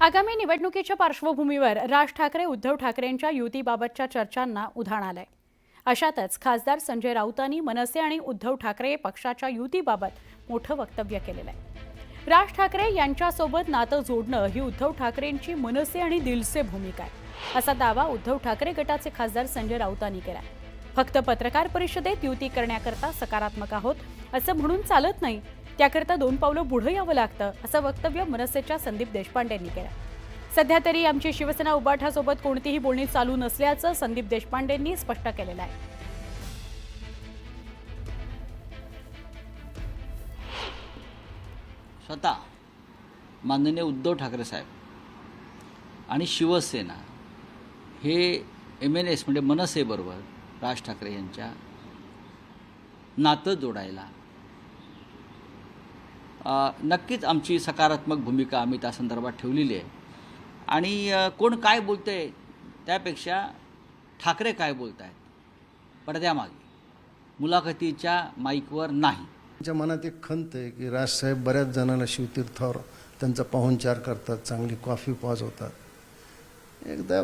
आगामी निवडणुकीच्या पार्श्वभूमीवर राज ठाकरे उद्धव ठाकरेंच्या युतीबाबतच्या चर्चांना उधाण आलंय। अशातच खासदार संजय राऊतांनी मनसे आणि उद्धव ठाकरे पक्षाच्या युतीबाबत मोठं वक्तव्य केलेलं आहे। राज ठाकरे यांच्यासोबत नातं जोडणं ही उद्धव ठाकरेंची मनसे आणि दिलसे भूमिका आहे, असा दावा उद्धव ठाकरे गटाचे खासदार संजय राऊतांनी केला। फक्त पत्रकार परिषदेत युती करण्याकरता सकारात्मक आहोत असं म्हणून चालत नाही, त्याकरता 2 पावलं पुढे यावं लागतं, असं वक्तव्य मनसेच्या संदीप देशपांडेंनी केलं। सध्या तरी आमची शिवसेना उबाठासोबत कोणतीही बोलणी चालू नसल्याचं संदीप देशपांडेंनी स्पष्ट केलेलं आहे। स्वतः माननीय उद्धव ठाकरे साहेब आणि शिवसेना हे MNS म्हणजे मनसेबरोबर राज ठाकरे यांच्या नातं जोडायला नक्कीच आमची सकारात्मक भूमिका आम्ही त्या संदर्भात ठेवलेली आहे। आणि कोण काय बोलतंय त्यापेक्षा ठाकरे काय बोलत आहेत पडद्यामागे, मुलाखतीच्या माईकवर नाही। त्यांच्या मनात एक खंत आहे की राजसाहेब बऱ्याच जणांना शिवतीर्थावर त्यांचा पाहुणचार करतात, चांगली कॉफी पाजवतात। एकदा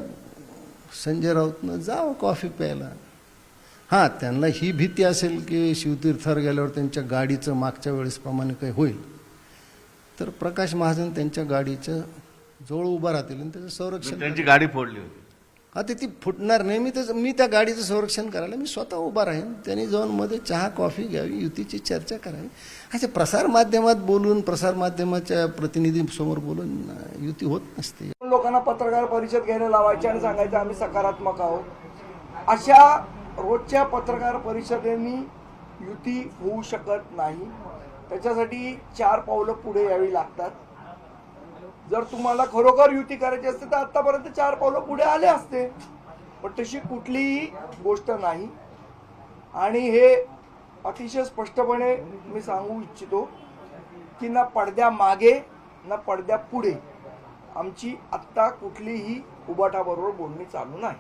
संजय राऊतनं जावं कॉफी प्यायला। हां, त्यांना ही भीती असेल की शिवतीर्थावर गेल्यावर त्यांच्या गाडीचं मागच्या वेळेसप्रमाणे काही होईल, तर प्रकाश महाजन त्यांच्या गाडीचं जवळ उभा राहतील आणि त्याचं संरक्षण। त्यांची गाडी फोडली होती। हां, ती फुटणार नाही। मी त्या गाडीचं संरक्षण करायला मी स्वतः उभा राहीन। त्यांनी जाऊन मध्ये चहा कॉफी घ्यावी, युतीची चर्चा करावी। अशा प्रसारमाध्यमात बोलून, प्रसारमाध्यमाच्या प्रतिनिधींसमोर बोलून युती होत नसते। लोकांना पत्रकार परिषद घ्यायला लावायची आणि सांगायचं आम्ही सकारात्मक आहोत, अशा रोजच्या पत्रकार परिषदेनी युती होऊ शकत नाही। त्याच्यासाठी 4 पावलं पुढे यावी लागतात। जर तुम्हाला खरोखर युती करायची असते तर आतापर्यंत 4 पावलं पुढे आले असते, पण तशी कुठलीही गोष्ट नाही। आणि हे अतिशय स्पष्टपणे मी सांगू इच्छितो की ना पडद्या मागे ना पडद्या पुढे आमची आत्ता कुठलीही उबाठाबरोबर बोलणी चालू नाही।